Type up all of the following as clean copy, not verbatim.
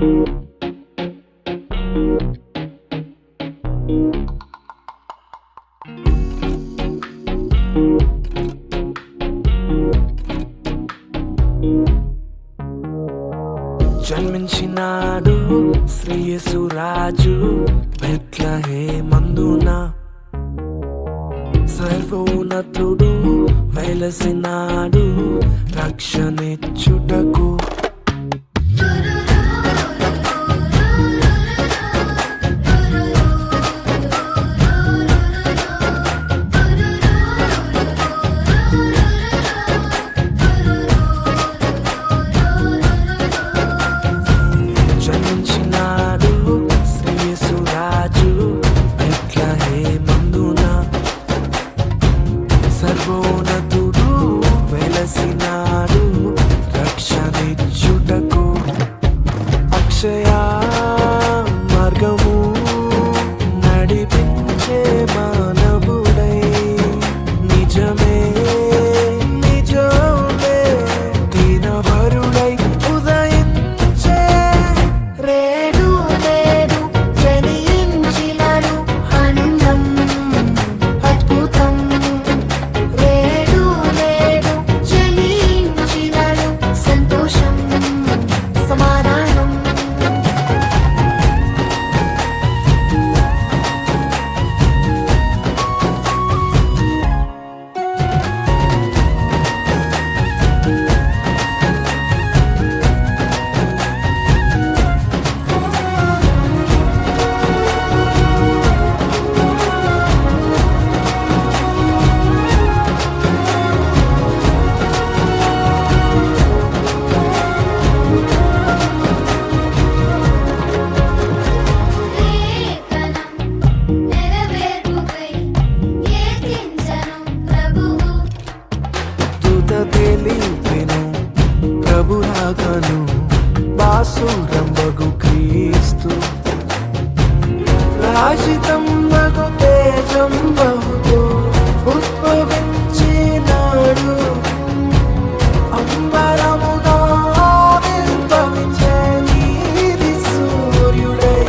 జన్మించినాడు శ్రీయేసు రాజు బెత్లెహేమందున. సర్వోన్నతుడు వెలసినాడు రక్షణిచ్చుటకు. జన్మించినాడు శ్రీయేసు రాజు బెత్లెహేమందున. సర్వోన్నతుడు వెలసినాడు రక్షణిచ్చుటకు. అక్షయ మార్గము నడిపించే మానవుడై నిజమే నిజమే దీనవరుడై ఉదయించే. రేడు నేడు జనించినను ఆనందం అద్భుతం. రేడు నేడు జనించినను సంతోషం సమాధానం. దూత తెలిపెను ప్రభు రాకను. బాసురంబగు క్రీస్తు రాజితం మగు తేజం బహుతో ఉద్భవించినాడు. అంబరములో ఆవిర్భవించే నీతి సూర్యుడై.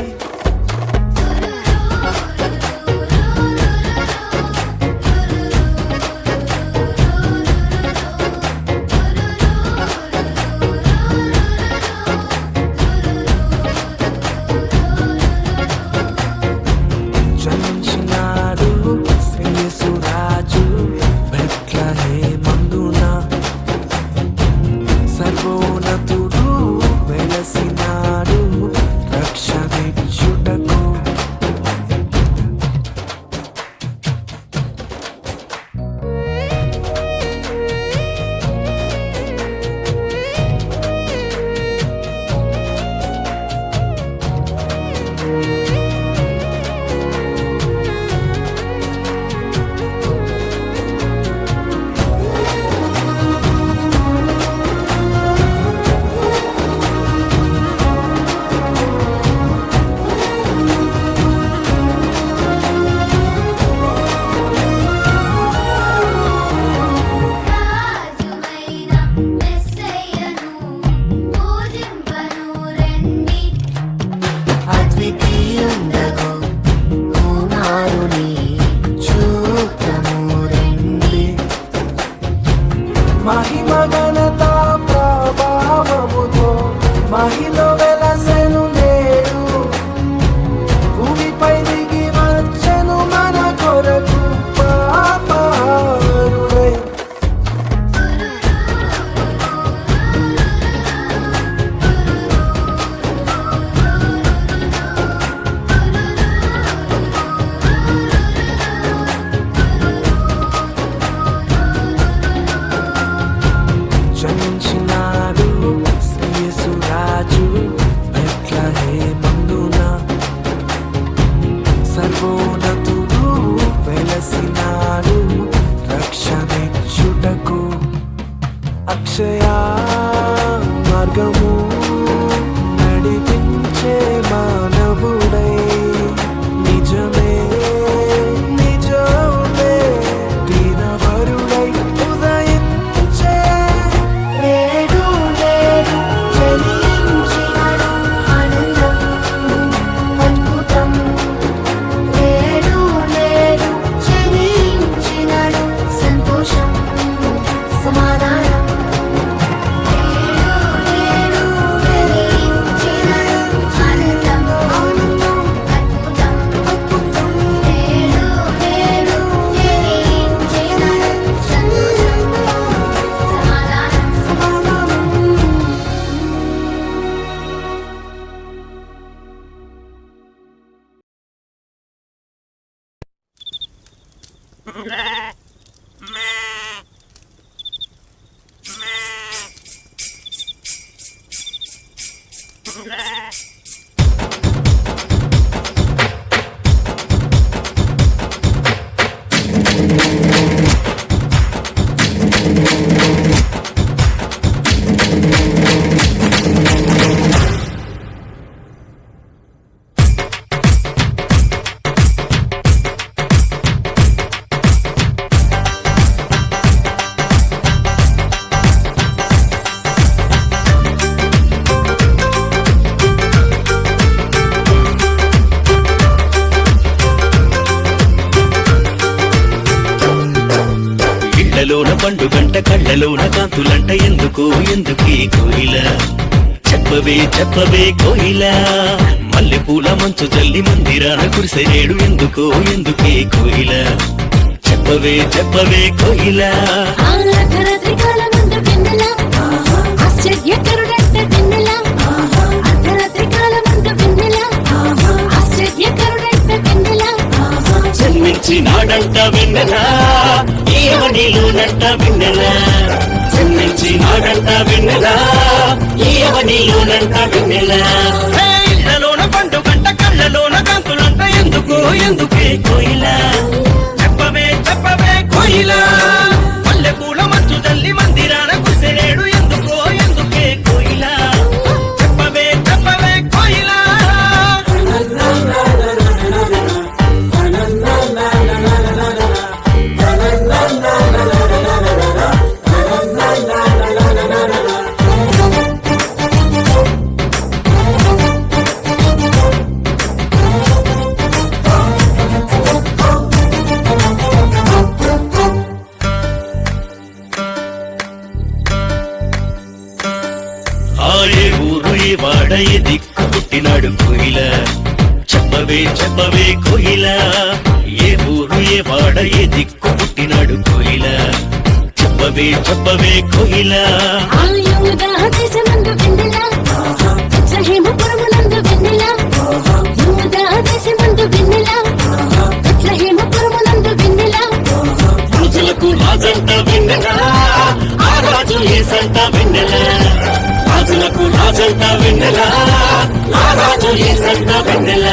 జన్మించినాడు శ్రీయేసు రాజు బెత్లెహేమందున. ఇళ్లలోన పండుగంట కళ్ళలోన కాంతులంట ఎందుకు ఎందుకీ కోయిల చెప్పవే చెప్పవే కోయిల మల్లెపూల మంచు జల్లి మందిరాన కురిసెనేడు ఎందుకో ఎందుకే కోయిల చెప్పవే చెప్పవే కోయిల అర్ధరాత్రి కాలమందు వెన్నెల ఆశ్చర్యకరుడంట వెన్నెల అర్ధరాత్రి కాలమందు వెన్నెల ఆశ్చర్యకరుడంట వెన్నెల జన్మించినాడంట వెన్నెల ఈయవనిలోనంట వెన్నెల జన్మించినాడంట వెన్నెల ఈయవనిలోనంట వెన్నెల ఇళ్లలోన పండుగంట కళ్ళలోన కాంతులంట ఎందుకో ఎందుకే కోయిల చెప్పవే చెప్పవే కోయిల మల్లెపూల మంచు జల్లి మందిరాన కురిసెనేడు ఎందుకో ఎందుకే కోయిల చెప్పవే చెప్పవే కోయిల ఏ ఊరు ఏ వాడ ఏ దిక్కు పుట్టినాడు కోయిల చెప్పవే చెప్పవే కోయిల ఏ ఊరు ఏ వాడ ఏ దిక్కు పుట్టినాడు కోయిల చెప్పవే చెప్పవే కోయిల ఆయుధ దేశమందు వెన్నెల బెత్లెహేముపురమునందు వెన్నెల యూద దేశమందు వెన్నెల బెత్లెహేముపురమునందు వెన్నెల రాజులకు రాజంట వెన్నెల ఆ రాజు ఏసంట వెన్నెల రాజులకు రాజంట వెన్నెల ఆ రాజు ఏసంట వెన్నెల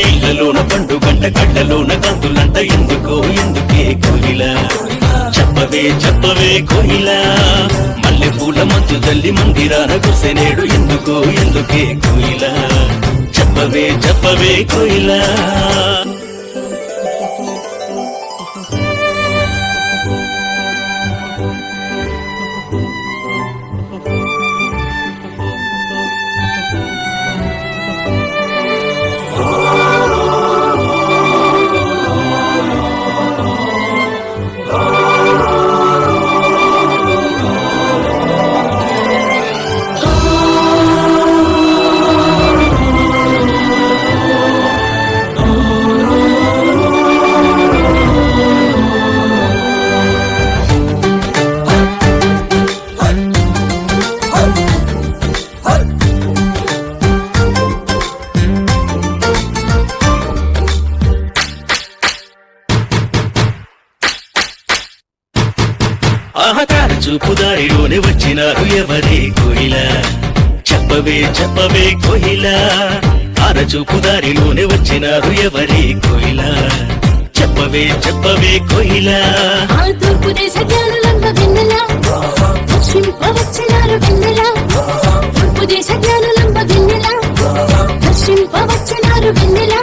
ఇళ్లలోన పండుగంట కళ్ళలోన కాంతులంట ఎందుకో ఎందుకే కోయిల చెప్పవే చెప్పవే కోయిల మల్లెపూల మంచు జల్లి మందిరాన కురిసెనేడు ఎందుకో ఎందుకే కోయిల చెప్పవే చెప్పవే కోయిల ఆహకార చూపు దారిలోనే వచ్చినారు ఎవరే కోయిల చెప్పవే చెప్పవే కోయిల ఆర చూపు దారిలోనే వచ్చినారు ఎవరే కోయిల చెప్పవే చెప్పవే కోయిల ఆ తూర్పు దేశ జ్ఞానులంబ వెన్నెల దర్శింప వచ్చినారు వెన్నెల తూర్పు దేశ జ్ఞానులంబ వెన్నెల దర్శింప వచ్చినారు వెన్నెల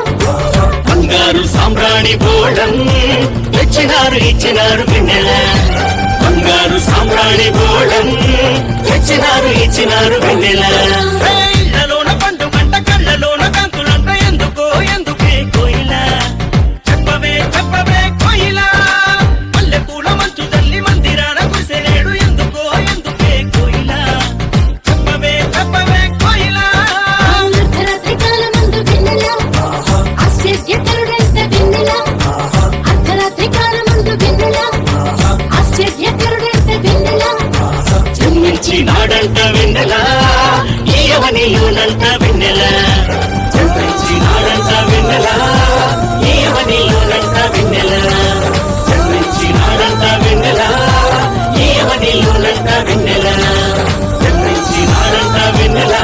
బంగారు సామ్రాణి బోళం తెచ్చినారు ఇచ్చినారు వెన్నెల బంగారు సామ్రాణి బోళం తెచ్చినారు ఇచ్చినారు వెన్నెల ఇళ్లలోన పండుగంట కళ్ళలోన కాంతులంట ఎందుకో ఎందుకే కోయిల చెప్పవే చెప్పవే కోయిల మల్లెపూల మంచు జల్లి మందిరాన కురిసెనేడు ఎందుకో ఎందుకే కోయిల చెప్పవే చెప్పవే కోయిల అర్ధరాత్రి కాలమందు వెన్నెల ఆశ్చర్యకరుడంట వెన్నెల అర్ధరాత్రి కాలమందు వెన్నెల ఆశ్చర్యకరుడంట వెన్నెల జన్మించినాడంట వెన్నెల ఈయవనిలోనంట వెన్నెల జన్మించినాడంట వెన్నెల ఈయవనిలోనంట వెన్నెల జన్మించినాడంట వెన్నెల ఈయవనిలోనంట వెన్నెల జన్మించినాడంట వెన్నెల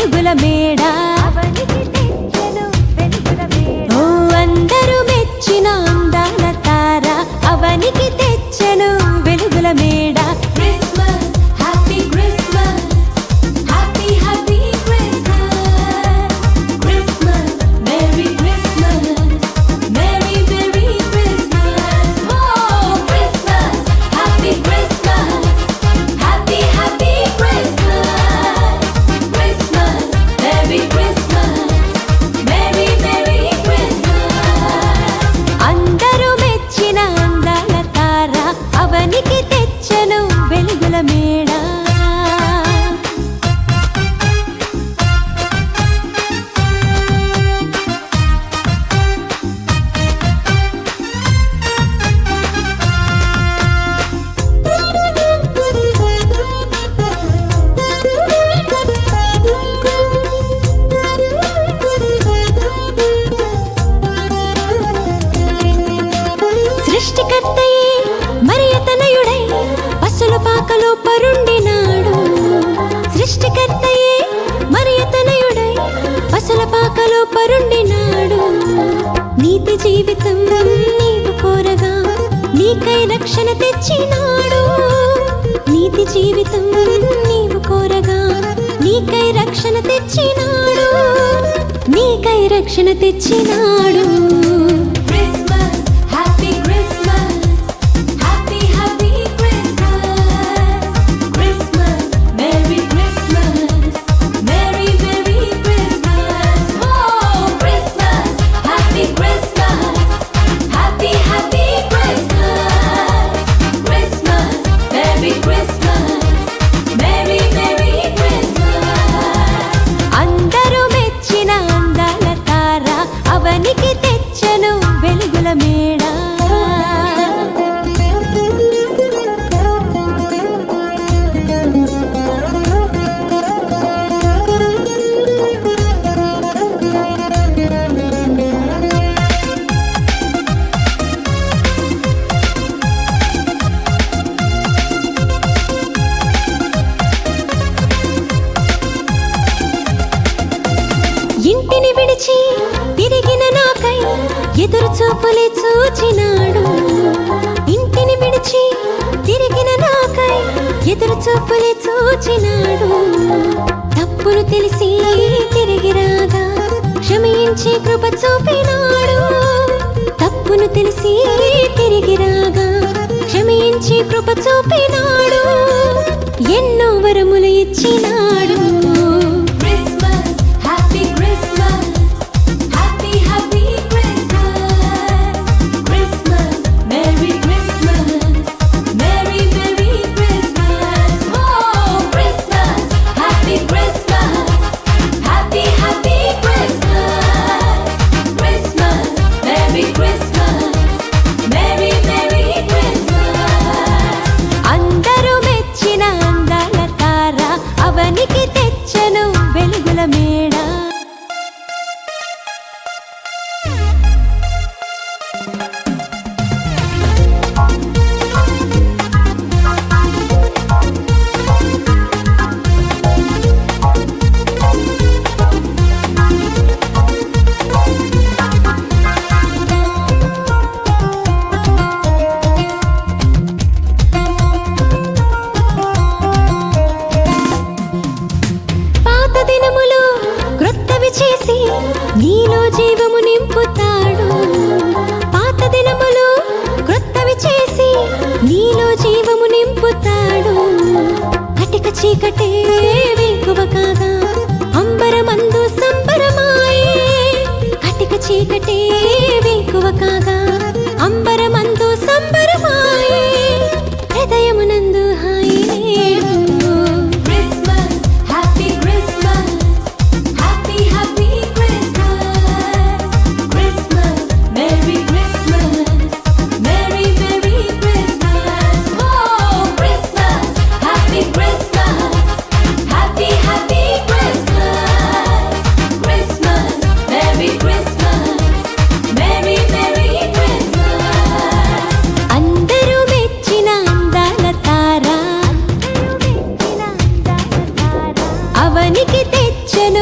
వెలుగుల మేడ ఓ అందరూ మెచ్చిన అందాల తార అవనికి తెచ్చెను వెలుగుల మేడ Christmas happy Christmas happy happy Christmas Christmas merry Christmas merry merry Christmas ఓ Christmas happy Christmas happy happy Christmas Christmas merry Christmas merry merry Christmas అందరూ మెచ్చిన అందాల తార అవనికి తెచ్చెను వెలుగుల మేడ సృష్టికర్తయే మరియతనయుడై పశుల పాకలో పరుండినాడు సృష్టికర్తయే మరియతనయుడై పశుల పాకలో పరుండినాడు నీతి జీవితం నీవు కోరగా నీకై రక్షణ తెచ్చినాడు నీతి జీవితం నీవు కోరగా నీకై రక్షణ తెచ్చినాడు నీకై రక్షణ తెచ్చినాడు Christmas happy Christmas happy happy Christmas Christmas merry Christmas merry merry Christmas ఓ Christmas happy Christmas happy happy Christmas Christmas merry Christmas merry merry Christmas అందరూ మెచ్చిన అందాల తార అవనికి తెచ్చెను వెలుగుల మేడ ఇంటిని విడిచి తిరిగిన నాకై ఎదురు చూపులే చూచినాడు ఇంటిని విడిచి తిరిగిన నాకై ఎదురు చూపులే చూచినాడు తప్పును తెలిసి తిరిగి రాగా క్షమించి కృప చూపినాడు తప్పును తెలిసి తిరిగి రాగా క్షమించి కృప చూపినాడు ఎన్నో వరములు ఇచ్చినాడు Christmas happy Christmas happy happy Christmas Christmas merry Christmas merry merry Christmas ఓ Christmas happy Christmas happy happy Christmas Christmas merry Christmas merry merry Christmas అందరూ మెచ్చిన అందాల తార అవనికి తెచ్చెను వెలుగుల మేడ పాత దినములు క్రొత్తవి చేసి నీలో జీవము నింపుతాడు పాత దినములు క్రొత్తవి చేసి నీలో జీవము నింపుతాడు కటిక చీకటే వేకువ కాగా అంబరమందు సంబరమాయే కటిక చీకటే వేకువ కాగా అంబరమందు సంబరమాయే హృదయమునందు హాయి నేడు Christmas happy Christmas happy happy Christmas Christmas merry Christmas merry merry Christmas ఓ Christmas happy Christmas happy happy Christmas Christmas merry Christmas merry merry Christmas అందరూ మెచ్చిన అందాల తార అవనికి తెచ్చెను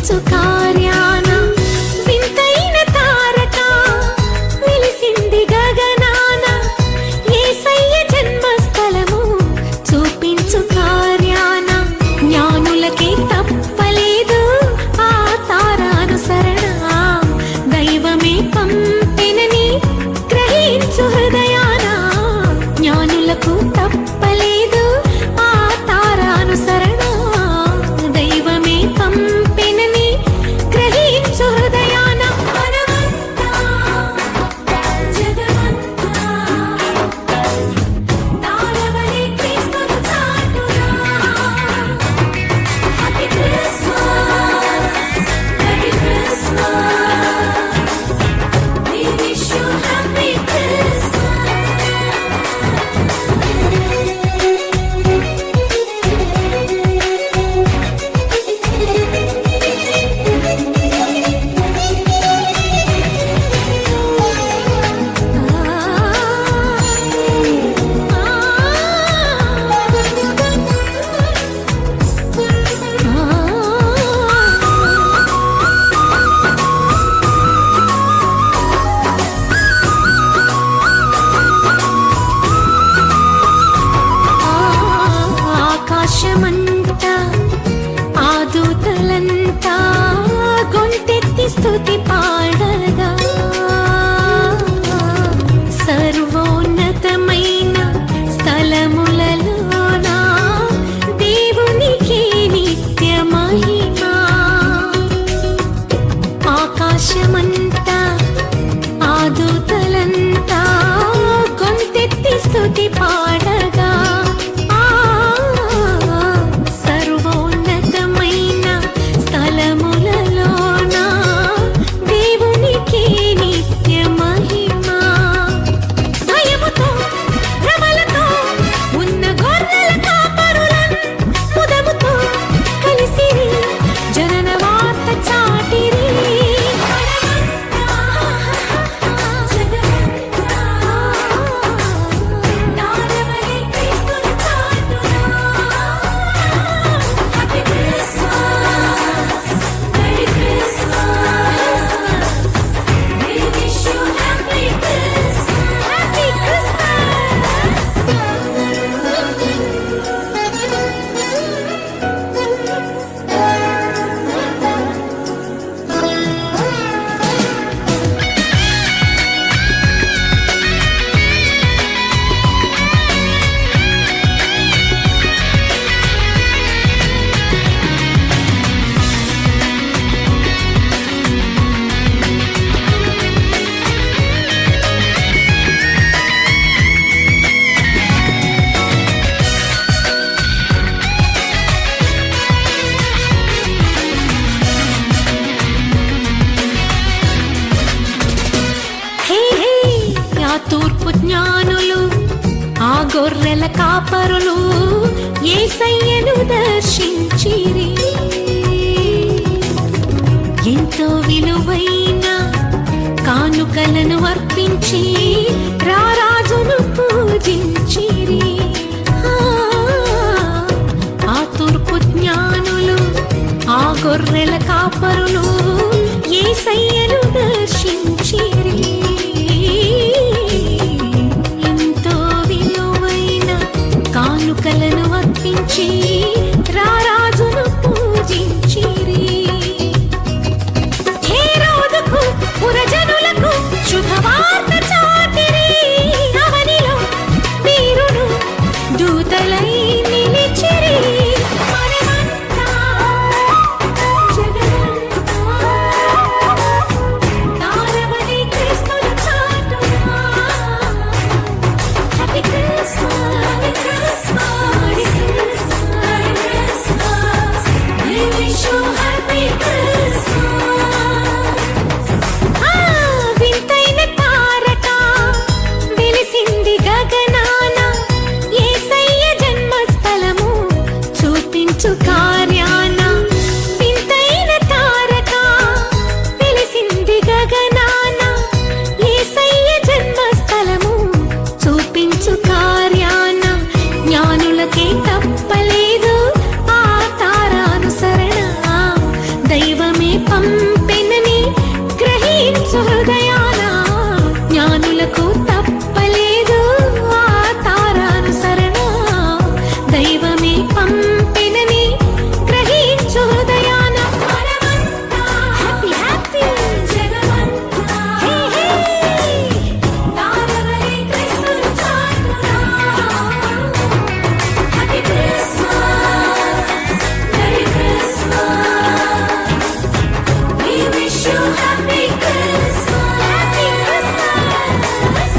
చూపించు కార్యాన వింతైన తారక వెలిసింది గగనాన యేసయ్య జన్మస్థలము చూపించు కార్యాన జ్ఞానులకే తప్పలేదు ఆ తారానుసరణ దైవమే పంపెనని గ్రహించు హృదయాన జ్ఞానులకు తప్పలేదు ఆ తారానుసరణ దైవమే పంపెనని గ్రహించు హృదయాన మనమంతా జగమంతా తారవలే క్రీస్తును చాటురా happy Christmas merry Christmas we wish you happy ఆకాశమంతా ఆ దూతలంతా గొంతెత్తి స్తుతి పాడగా సర్వోన్నతమైన స్థలములలోన దేవునికి నిత్య మహిమ ఆకాశమంతా ఆ దూతలంతా గొంతెత్తి స్తుతి పాడగా సర్వోన్నతమైన స్థలములలోన దేవునికి నిత్య మహిమ భయముతో భ్రమలతో ఉన్న గొర్రెల కాపరులను ముదముతో కలిసిరి జనన వార్త చాటిరి తూర్పు జ్ఞానులు ఆ గొర్రెల కాపరులు యేసయ్యను దర్శించిరి ఎంతో విలువైన కానుకలను అర్పించి రారాజును పూజించిరి ఆ తూర్పు జ్ఞానులు ఆ గొర్రెల కాపరులు యేసయ్యను దర్శించిరి కానుకలను అర్పించి రారాజును పూజించిరి హేరోదుకు పురజనులకు శుభవార్త చాటిరి అవనిలో వీరుడు దూతలై నిలిచిరి మనమంతా జగమంతా దైవమే పంపెనని గ్రహించు హృదయాన జ్ఞానులకు తప్పలేదు ఆ తారానుసరణ దైవమే పంపెనని గ్రహించు హృదయాన హ్యాపీ హ్యాపీ జగమంతా హే హే తారవలే క్రిస్మస్ చాటునా happy Christmas merry Christmas we wish you happy Christmas happy Christmas.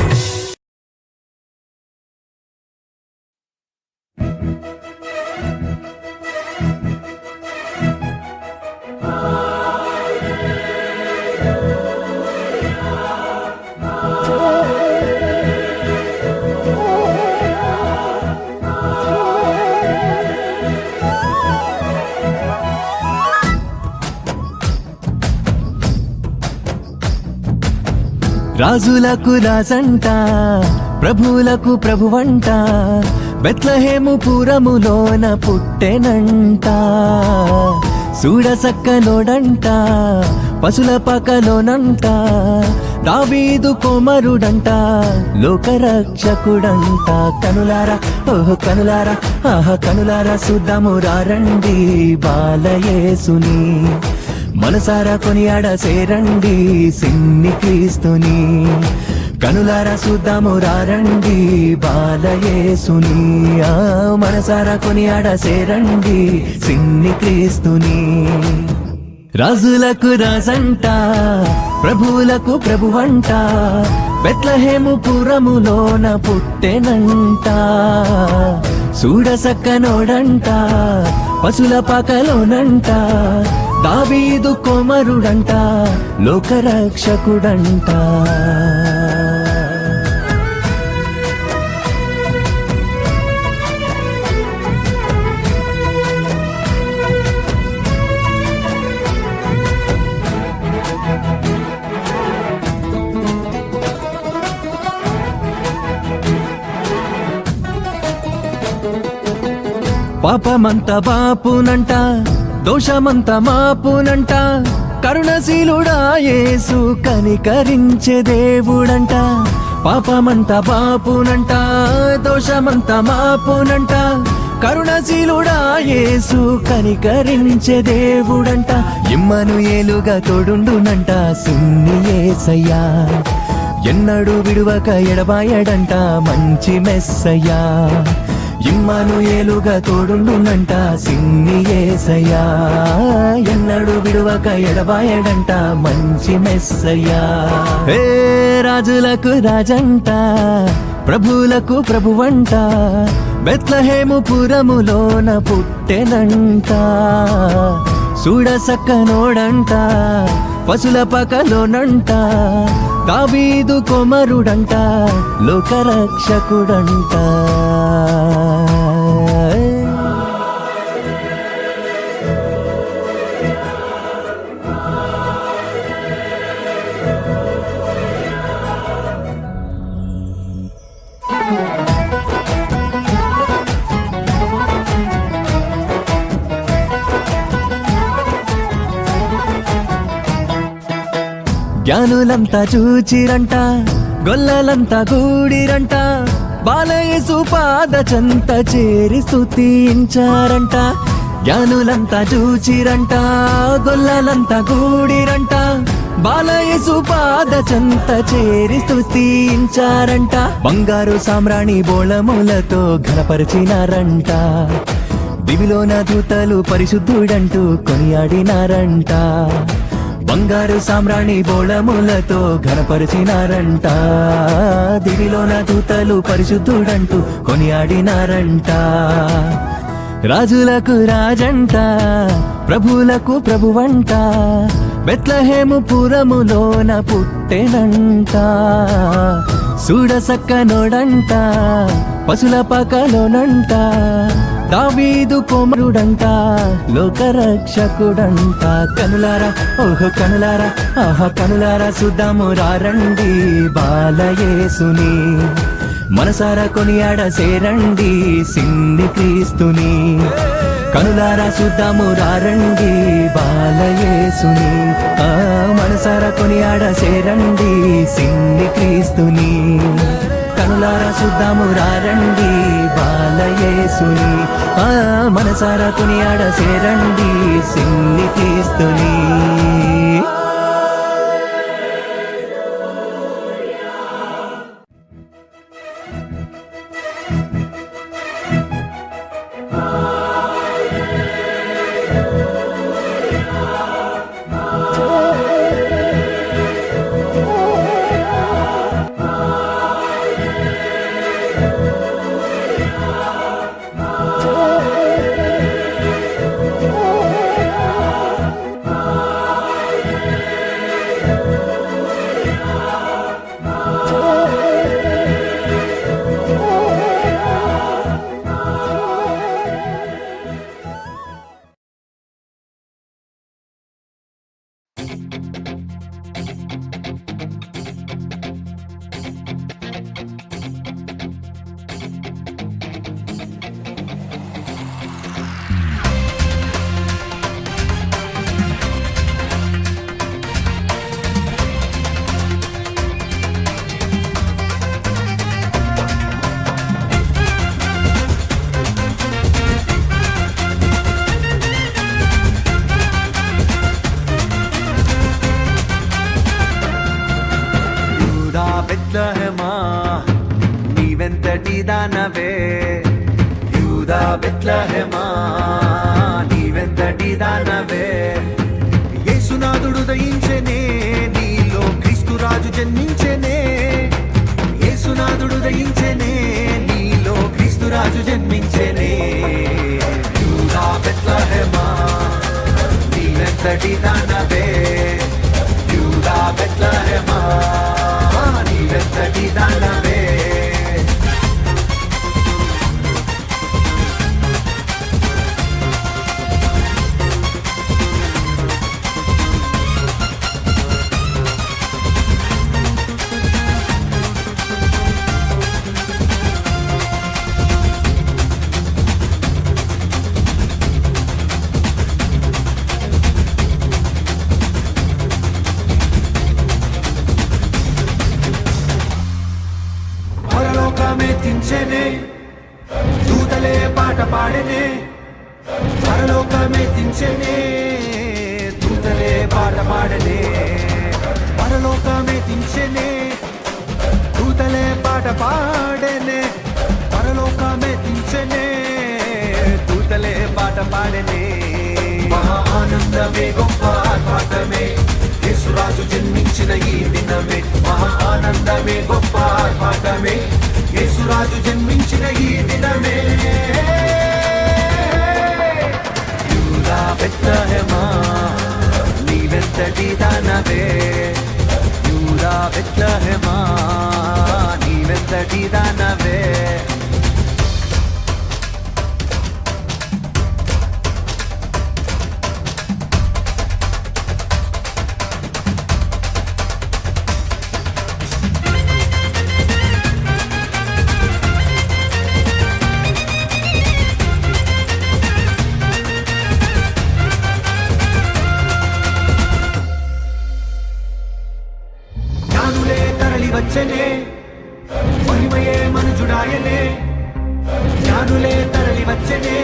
రాజులకు రాజంట ప్రభువులకు ప్రభువంట బెత్లహేము పురములోన పుట్టెనంట చూడసక్కనోడంట పశుల పకలోనంట దావీదు కుమారుడంట లోకరక్షకుడంట కనులారా ఓహో కనులారా ఆహా కనులారా సుద్దము రండి బాలయేసుని మనసారా కొనియాడ సేరండి సిన్ని క్రీస్తుని కనులారా చూద్దాము రండి బాలయేసుని మనసారా కొనియాడ సేరండి సిన్ని క్రీస్తుని రాజులకు రాజంట ప్రభువులకు ప్రభువంట బెత్లహేము పురములోన పుట్టెనంట చూడసక్కనోడంట పశుల పకలోనంట దావీదు కుమారుడంట లోకరక్షకుడంట పాపమంత బాపునంట దోషమంత మాపునంట కరుణశీలుడా యేసు కనికరించే దేవుడంట పాపమంత బాపునంట దోషమంత మాపునంట కరుణశీలుడా యేసు కనికరించే దేవుడంట ఇమ్మనుయేలుగా తోడుండునంట సిన్ని యేసయ్యా ఎన్నడూ విడువక ఎడబాయడంట మంచి మెస్సయ్యా ఇమ్మనుయేలుగా తోడుండునంట సిన్ని యేసయ్యా ఎన్నడూ విడువక ఎడబాయడంట మంచి మెస్సయ్యా హే రాజులకు రాజంట ప్రభువులకు ప్రభువంట బెత్లహేము పురములోన పుట్టెనంట చూడసక్కనోడంట పశుల పకలోనంట దావీదు కుమారుడంట లోకరక్షకుడంట జ్ఞానులంతా చూచిరంట గొల్లలంతా గూడిరంట బాలయేసు పాద చెంత చేరి స్తుతించారంట జ్ఞానులంతా చూచిరంట గొల్లలంతా గూడిరంట బాలయేసు పాద చెంత చేరి స్తుతించారంట బంగారు సామ్రాణి బోళములతో ఘనపరిచినారంట దివిలోన దూతలు పరిశుద్ధుడంటూ కొనియాడినారంట బంగారు సామ్రాణి బోళములతో ఘనపరిచినారంట దివిలోన దూతలు పరిశుద్ధుడంటూ కొనియాడినారంట రాజులకు రాజంట ప్రభువులకు ప్రభువంట బెత్లహేము పురములోన పుట్టెనంట చూడసక్కనోడంట పశుల పకలోనంట దావీదు కుమారుడంట లోకరక్షకుడంట కనులారా ఓహో కనులారా ఆహా కనులారా చూద్దాము రండి బాలయేసుని మనసారా కొనియాడ సేరండి సిన్ని క్రీస్తుని కనులారా చూద్దాము రండి బాలయేసుని యేసుని మనసారా కొనియాడ చేరండి సిన్ని క్రీస్తుని కనులారా చూద్దాము రండి బాలయేసుని మనసారా కొనియాడ చేరండి సిన్ని క్రీస్తుని బెత్లెహేమా నీవెంతటి దానవే యూదా బెత్లెహేమా నీవెంతటి దానవే యేసునాథుడు దయించెనే నీలో క్రీస్తు రాజు జన్మించెనే యేసునాథుడు దయించెనే నీలో క్రీస్తు రాజు జన్మించెనే యూదా బెత్లెహేమా నీవెంతటి దానవే యూదా బెత్లెహేమా నీవెంతటి దానవే పరలోకమెత్తించెనే దూతలే పాట పాడెనే పరలోకమెత్తించెనే దూతలే పాట పాడెనే పరలోకమెత్తించెనే దూతలే పాట పాడెనే పరలోకమెత్తించెనే దూతలే పాట పాడెనే మహా ఆనందమే గొప్ప ఆర్భాటమే యేసురాజు జన్మించిన ఈ దినమే మహా ఆనందమే గొప్ప ఆర్భాటమే యేసురాజు జన్మించిన ఈ దినమే యూదా బెత్లెహేమా నీవెంతటి దానవే యూదా బెత్లెహేమా నీవెంతటి దానవే వచ్చనే మహిమయే మనుజుడాయనే జ్ఞానులే తరలి వచ్చనే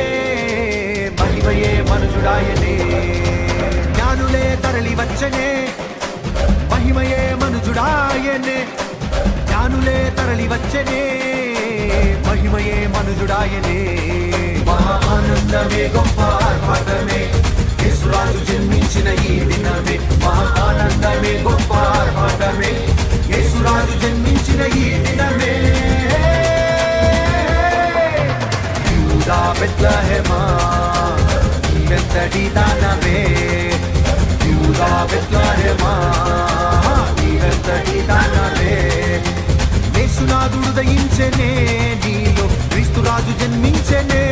మహిమయే మనుజుడాయనే జ్ఞానులే తరలి వచ్చనే మహిమయే మనుజుడాయనే జ్ఞానులే తరలి వచ్చనే మహిమయే మనుజుడాయనే మహా ఆనందమే గొప్ప ఆర్భాటమే యేసురాజు జన్మించిన ఈ దినమే మహా ఆనందమే గొప్ప ఆర్భాటమే యేసురాజు జన్మించిన ఈ దినమే యూదా బెత్లెహేమా నీవెంతటి దానవే యూదా బెత్లెహేమా నీవెంతటి దానవే యేసునాథుడు దయించెనే నీలో క్రీస్తురాజు జన్మించెనే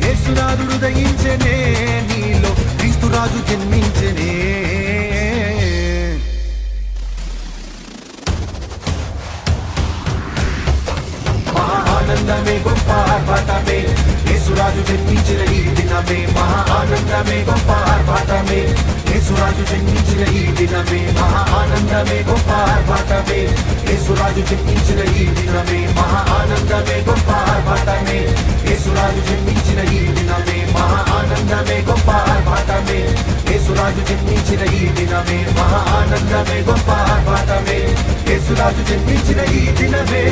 యేసునాథుడు దయించెనే నీలో క్రీస్తురాజు జన్మించెనే ఆనందమే గొప్ప ఆర్భాటమే యేసురాజు జన్మించిన ఈ దినమే మహా ఆనందమే గొప్ప ఆర్భాటమే యేసురాజు జన్మించిన ఈ దినమే మహా ఆనందమే గొప్ప ఆర్భాటమే యేసురాజు జన్మించిన ఈ దినమే మహా ఆనందమే గొప్ప ఆర్భాటమే యేసురాజు జన్మించిన ఈ దినమే మహా ఆనందమే గొప్ప ఆర్భాటమే యేసురాజు జన్మించిన ఈ దినమే మహా ఆనందమే గొప్ప ఆర్భాటమే యేసురాజు జన్మించిన ఈ దినమే.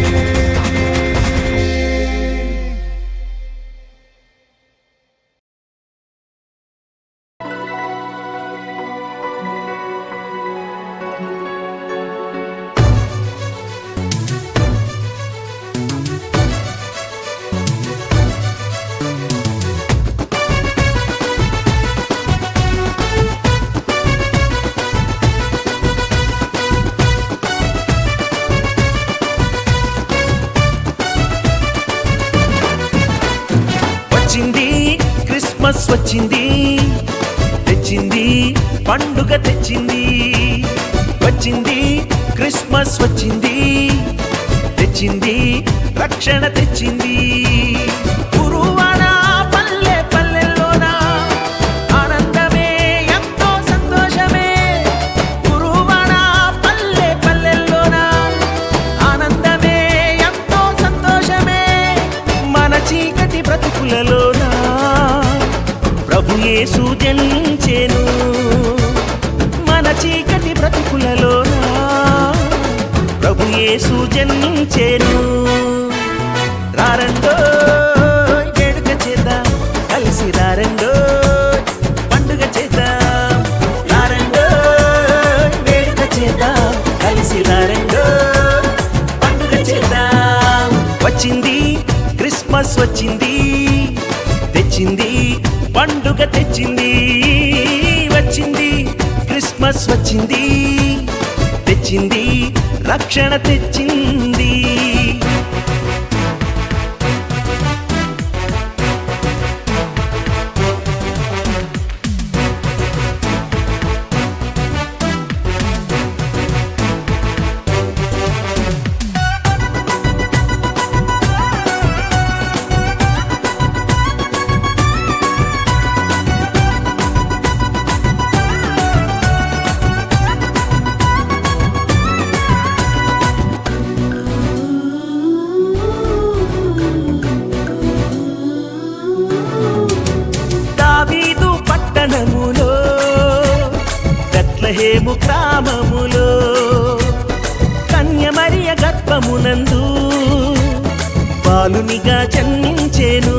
వచ్చింది క్రిస్మస్ వచ్చింది తెచ్చింది పండుగ తెచ్చింది వచ్చింది క్రిస్మస్ వచ్చింది తెచ్చింది రక్షణ తెచ్చింది గురువాడ పల్లె పల్లెల్లోన ఆనందమే ఎంతో సంతోషమే గురువాడ పల్లె పల్లెల్లోన ఆనందమే ఎంతో సంతోషమే మన చీకటి బ్రతుకులలోన ప్రభు యేసు జన్మించెను మన చీకటి బ్రతుకులలోన ప్రభు యేసు జన్మించెను రారండో వేడుక చేద్దాం కలిసి రారండో పండుగ చేద్దాం రారండో వేడుక చేద్దాం కలిసి రారండో పండుగ చేద్దాం వచ్చింది క్రిస్మస్ వచ్చింది తెచ్చింది పండుగ తెచ్చింది వచ్చింది క్రిస్మస్ వచ్చింది తెచ్చింది రక్షణ తెచ్చింది దావీదు పట్టణములో బెత్లెహేము గ్రామములో కన్యమరియ గర్భమునందు బాలునిగా జన్మించెను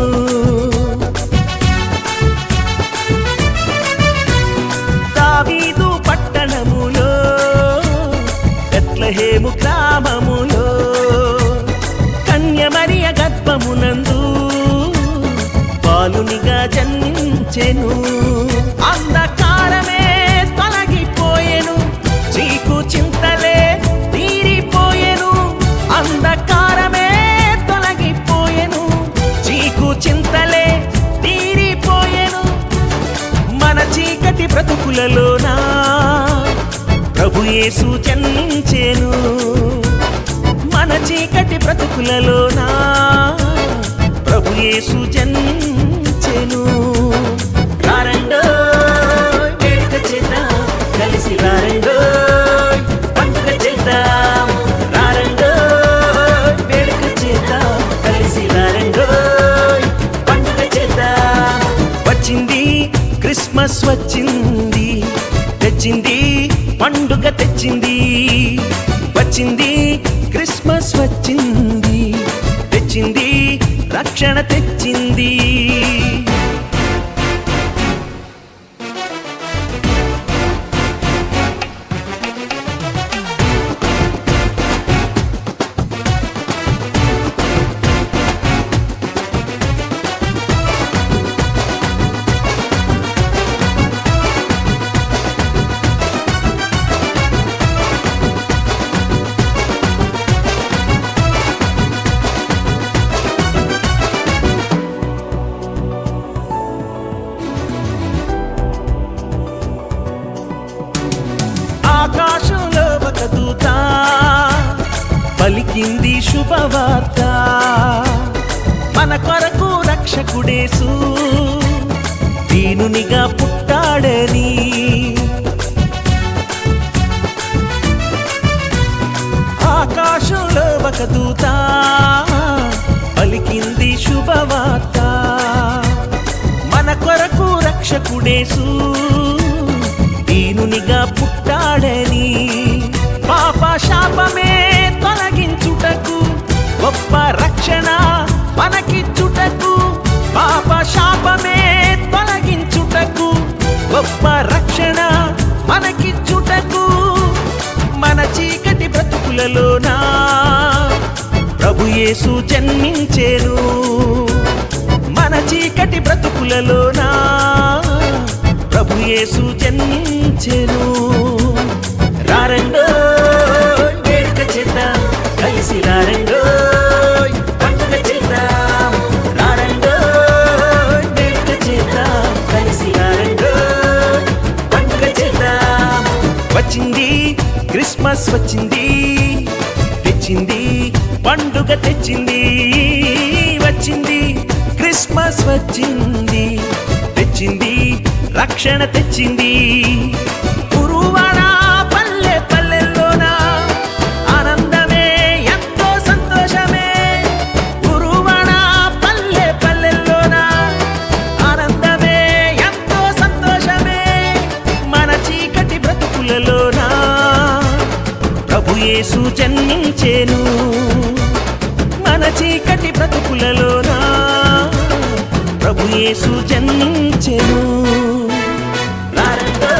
దావీదు పట్టణములో బెత్లెహేము గ్రామములో కన్యమరియ గర్భమునందు బాలునిగా జన్మించెను అంధకారమే తొలగిపోయెను చీకు చింతలే తీరిపోయెను అంధకారమే తొలగిపోయెను చీకు చింతలే తీరిపోయెను మన చీకటి బ్రతుకులలోనా ప్రభు యేసు జన్మించెను మన చీకటి బ్రతుకులలోనా ప్రభు యేసు జన్మించెను రారండో వేడుక చేద్దాం కలిసి రారండో పండుగ చేద్దాం రారండో వేడుక చేద్దాం కలిసి రారండో పండుగ చేద్దాం వచ్చింది క్రిస్మస్ వచ్చింది తెచ్చింది పండుగ తెచ్చింది వచ్చింది క్రిస్మస్ వచ్చింది తెచ్చింది రక్షణ తెచ్చింది ఆకాశంలో ఒక దూత పలికింది శుభవార్త మన కొరకు రక్షకుడేసు దీనునిగా పుట్టాడని రక్షకుడేసు దీనునిగా పుట్టాడని పాప శాపమే తొలగించుటకు గొప్ప రక్షణ మనకిచ్చుటకు పాప శాపమే తొలగించుటకు గొప్ప రక్షణ మనకిచ్చుటకు మన చీకటి బ్రతుకులలోనా ప్రభు యేసు జన్మించేను మన చీకటి బ్రతుకులలోనా ప్రభు యేసు జన్మించెను రారండో వేడుక చేద్దాం కలిసి రారండో పండుగ చేద్దాం రారండో వేడుక చేద్దాం కలిసి రారండో పండుగ చేద్దాం వచ్చింది క్రిస్మస్ వచ్చింది తెచ్చింది పండుగ తెచ్చింది వచ్చింది క్రిస్మస్ వచ్చింది తెచ్చింది రక్షణ తెచ్చింది గురువాడ పల్లె పల్లెల్లోన ఆనందమే ఎంతో సంతోషమే గురువాడ పల్లె పల్లెల్లోన ఆనందమే ఎంతో సంతోషమే మన చీకటి బ్రతుకులలోన ప్రభు యేసు జన్మించెను మన చీకటి బ్రతుకులలోనా ప్రభు యేసు జన్మించెను రారండో